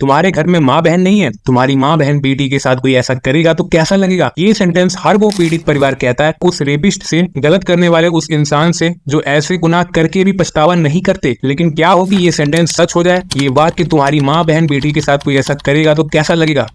तुम्हारे घर में माँ बहन नहीं है, तुम्हारी माँ बहन बेटी के साथ कोई ऐसा करेगा तो कैसा लगेगा। ये सेंटेंस हर वो पीड़ित परिवार कहता है उस रेपिस्ट से, गलत करने वाले उस इंसान से जो ऐसे गुनाह करके भी पछतावा नहीं करते। लेकिन क्या हो कि ये सेंटेंस सच हो जाए, ये बात कि तुम्हारी माँ बहन बेटी के साथ कोई ऐसा करेगा तो कैसा लगेगा।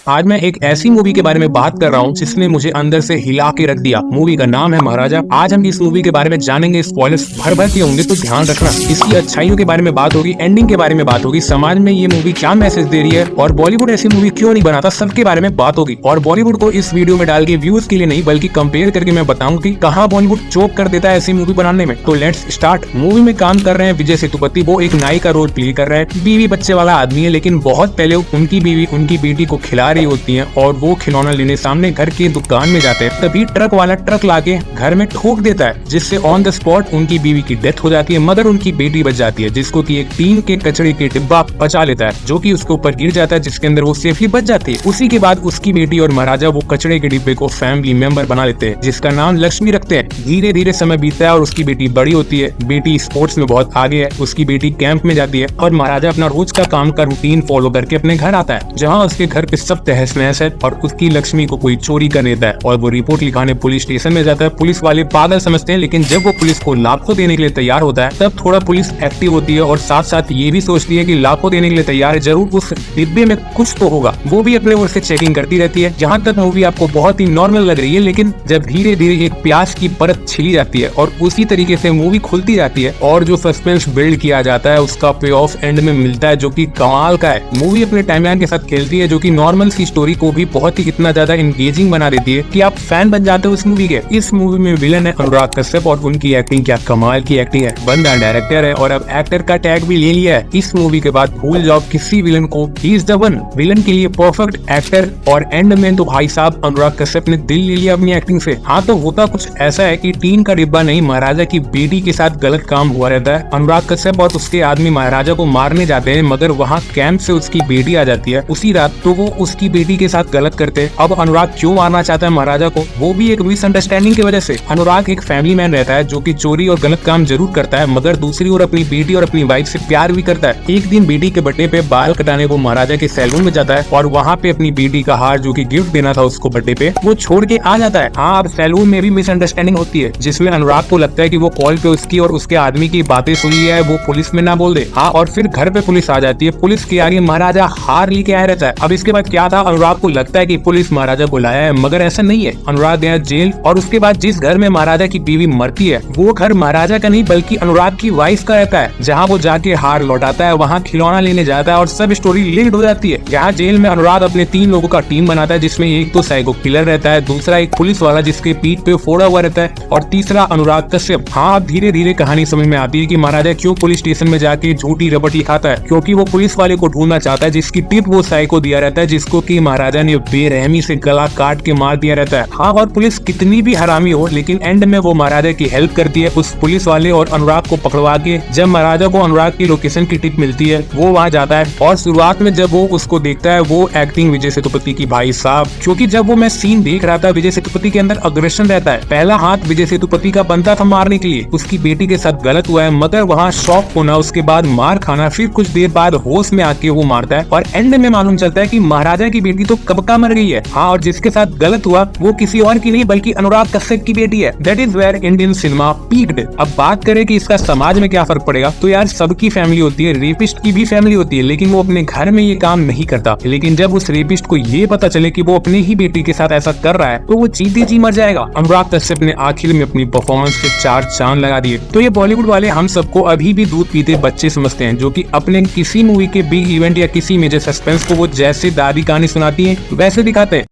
आज मैं एक ऐसी मूवी के बारे में बात कर रहा हूँ जिसने मुझे अंदर से हिला के रख दिया। मूवी का नाम है महाराजा। आज हम इस मूवी के बारे में जानेंगे, स्पॉयलर्स भर भर के होंगे तो ध्यान रखना। इसकी अच्छाइयों के बारे में बात होगी, एंडिंग के बारे में बात होगी, समाज में ये मूवी क्या मैसेज दे रही है और बॉलीवुड ऐसी मूवी क्यों नहीं बनाता, सबके बारे में बात होगी। और बॉलीवुड को इस वीडियो में डाल के व्यूज के लिए नहीं बल्कि कंपेयर करके मैं बताऊंगा कि कहाँ बॉलीवुड चोक कर देता है ऐसी मूवी बनाने में। तो लेट्स स्टार्ट। मूवी में काम कर रहे हैं विजय सेतुपति। वो एक नाई का रोल प्ले कर रहे हैं। बीवी बच्चे वाला आदमी है, लेकिन बहुत पहले उनकी बीवी उनकी बेटी को खिला रही होती है और वो खिलौना लेने सामने घर की दुकान में जाते हैं। तभी ट्रक वाला ट्रक लाके घर में ठोक देता है, जिससे ऑन द स्पॉट उनकी बीवी की डेथ हो जाती है, मगर उनकी बेटी बच जाती है, जिसको कि एक टीन के कचड़े के डिब्बा बचा लेता है, जो कि उसके ऊपर गिर जाता है, जिसके अंदर वो सेफली बच जाती है। उसी के बाद उसकी बेटी और महाराजा वो कचड़े के डिब्बे को फैमिली मेंबर बना लेते हैं, जिसका नाम लक्ष्मी रखते हैं। धीरे धीरे समय बीतता है और उसकी बेटी बड़ी होती है। बेटी स्पोर्ट्स में बहुत आगे है। उसकी बेटी कैंप में जाती है और महाराजा अपना रोज का काम का रूटीन फॉलो करके अपने घर आता है, जहाँ उसके घर पे सब तहस नहस है और उसकी लक्ष्मी को कोई चोरी कर लेता है और वो रिपोर्ट लिखाने पुलिस स्टेशन में जाता है। पुलिस वाले पागल समझते हैं, लेकिन जब वो पुलिस को लाखों देने के लिए तैयार होता है तब थोड़ा पुलिस एक्टिव होती है और साथ साथ ये भी सोचती है कि लाखों देने के लिए तैयार है, जरूर उस डिब्बे में कुछ तो होगा। वो भी अपने ओर से चेकिंग करती रहती है। जहाँ तक मूवी आपको बहुत ही नॉर्मल लग रही है, लेकिन जब धीरे धीरे एक प्याज की परत छिली जाती है और उसी तरीके से मूवी खुलती जाती है और जो सस्पेंस बिल्ड किया जाता है उसका पे ऑफ एंड में मिलता है, जो कि कमाल का है। मूवी अपने टाइमलाइन के साथ खेलती है, जो कि नॉर्मल सी स्टोरी को भी बहुत ही इतना ज्यादा एंगेजिंग बना देती है कि आप फैन बन जाते हो इस मूवी के। इस मूवी में विलन है अनुराग कश्यप और उनकी एक्टिंग क्या कमाल की एक्टिंग है। बंदा डायरेक्टर है और अब एक्टर का टैग भी ले लिया है। इस मूवी के बाद भूल जाओ किसी विलन को, he is the one. Villain के लिए परफेक्ट एक्टर और एंड में तो भाई साहब अनुराग कश्यप ने दिल ले लिया अपनी एक्टिंग से। हाँ, तो होता कुछ ऐसा है कि टीन का डिब्बा नहीं, महाराजा की बेटी के साथ गलत काम हुआ रहता है। अनुराग कश्यप और उसके आदमी महाराजा को मारने जाते हैं, मगर वहाँ कैंप से उसकी बेटी आ जाती है उसी रात, तो वो उसकी बेटी के साथ गलत करते हैं। अब अनुराग क्यों मारना चाहता है महाराजा को, वो भी एक मिसअंडरस्टैंडिंग की वजह से। अनुराग एक फैमिली मैन रहता है जो कि चोरी और गलत काम जरूर करता है, मगर दूसरी ओर अपनी बेटी और अपनी वाइफ से प्यार भी करता है। एक दिन बेटी के बर्थडे पे बाल कटाने वो महाराजा के सैलून में जाता है और वहाँ पे अपनी बेटी का हार जो कि गिफ्ट देना था उसको बर्थडे पे, वो छोड़ के आ जाता है। हाँ, अब सैलून में भी मिसअंडरस्टैंडिंग होती है, जिसमें अनुराग को लगता है कि वो कॉल पे उसकी और उसके आदमी की बातें सुन लिया है, वो पुलिस में ना बोल दे। हाँ, और फिर घर पे पुलिस आ जाती है। पुलिस के आगे महाराजा हार लेके आया रहता है। अब इसके बाद क्या था, अनुराग को लगता है कि पुलिस महाराजा को लाया है, मगर ऐसा नहीं है। अनुराग गया जेल और उसके बाद जिस घर में महाराजा की बीवी मरती है वो घर महाराजा का नहीं बल्कि अनुराग की वाइफ का रहता है, जहाँ वो जाके हार लौटाता है, वहाँ खिलौना लेने जाता है और सब स्टोरी लिंक्ड हो जाती है। यहाँ जेल में अनुराग अपने 3 लोगों का टीम बनाता है, जिसमें एक तो साइको किलर रहता है, दूसरा एक पुलिस वाला जिसके पीठ पे फोड़ा हुआ रहता है और तीसरा अनुराग कश्यप। हाँ, धीरे धीरे कहानी समझ में आती है कि महाराजा क्यों पुलिस स्टेशन में जाके झूठी रबट लिखाता है, क्योंकि वो पुलिस वाले को ढूंढना चाहता है जिसकी टिप वो साइको दिया रहता है, जिसको कि महाराजा ने बेरहमी से गला काट के मार दिया रहता है। हाँ, और पुलिस कितनी भी हरामी हो, लेकिन एंड में वो महाराजा की हेल्प करती है उस पुलिस वाले और अनुराग को पकड़वा के। जब महाराजा को अनुराग की लोकेशन की टिप मिलती है वो वहाँ जाता है और शुरुआत में जब वो उसको देखता है, वो एक्टिंग विजय सेतुपति की भाई साहब, क्योंकि जब वो मैं सीन देख रहा था विजय सेतुपति के अंदर अग्रेशन रहता है। पहला हाथ विजय सेतुपति का बनता था मारने के लिए, उसकी बेटी के साथ गलत हुआ है, मगर वहाँ शॉक होना, उसके बाद मार खाना, फिर कुछ देर बाद होश में आके वो मारता है और एंड में मालूम चलता है कि महाराजा की बेटी तो कब का मर गई है। हाँ, और जिसके साथ गलत हुआ वो किसी और की नहीं बल्कि अनुराग कश्यप की बेटी है। That is where Indian cinema peaked. अब बात करें कि इसका समाज में क्या फर्क पड़ेगा, तो यार सबकी फैमिली होती है, रेपिस्ट की भी फैमिली होती है, लेकिन वो अपने घर में ये काम नहीं करता। लेकिन जब उस रेपिस्ट को ये पता चले कि वो अपनी ही बेटी के साथ ऐसा कर रहा है, तो वो जीते जी मर जाएगा। अनुराग कश्यप ने आखिर में अपनी परफॉर्मेंस से 4 चांद लगा दिए। तो ये बॉलीवुड वाले हम सबको अभी भी दूध पीते बच्चे समझते हैं, जो कि अपने किसी मूवी के बिग इवेंट या किसी मेजर सस्पेंस को वो जैसे दादी कहानी सुनाती है वैसे दिखाते हैं।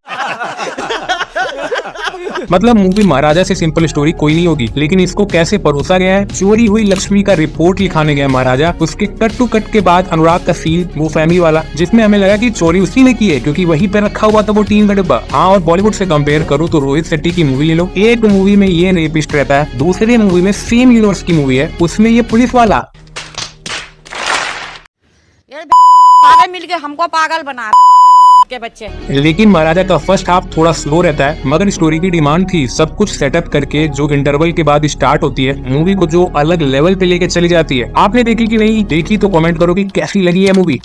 मतलब मूवी महाराजा से सिंपल स्टोरी कोई नहीं होगी, लेकिन इसको कैसे परोसा गया है। चोरी हुई लक्ष्मी का रिपोर्ट लिखाने गया महाराजा, उसके कट टू कट के बाद अनुराग का सीन वो फैमिली वाला, जिसमें हमें लगा कि चोरी उसी ने की है क्योंकि वहीं पे रखा हुआ था वो टीन का डिब्बा। हाँ, और बॉलीवुड से कंपेयर करो तो रोहित शेट्टी की मूवी ले लो, एक मूवी में ये रेपिस्ट रहता है, दूसरी मूवी में सेम यूनिवर्स की मूवी है उसमें ये पुलिस वाला। मिल के हमको पागल बना के बच्चे। लेकिन महाराजा का फर्स्ट हाफ थोड़ा स्लो रहता है, मगर स्टोरी की डिमांड थी। सब कुछ सेटअप करके जो इंटरवल के बाद स्टार्ट होती है, मूवी को जो अलग लेवल पे लेके चली जाती है। आपने देखी कि नहीं देखी तो कमेंट करो कि कैसी लगी है मूवी।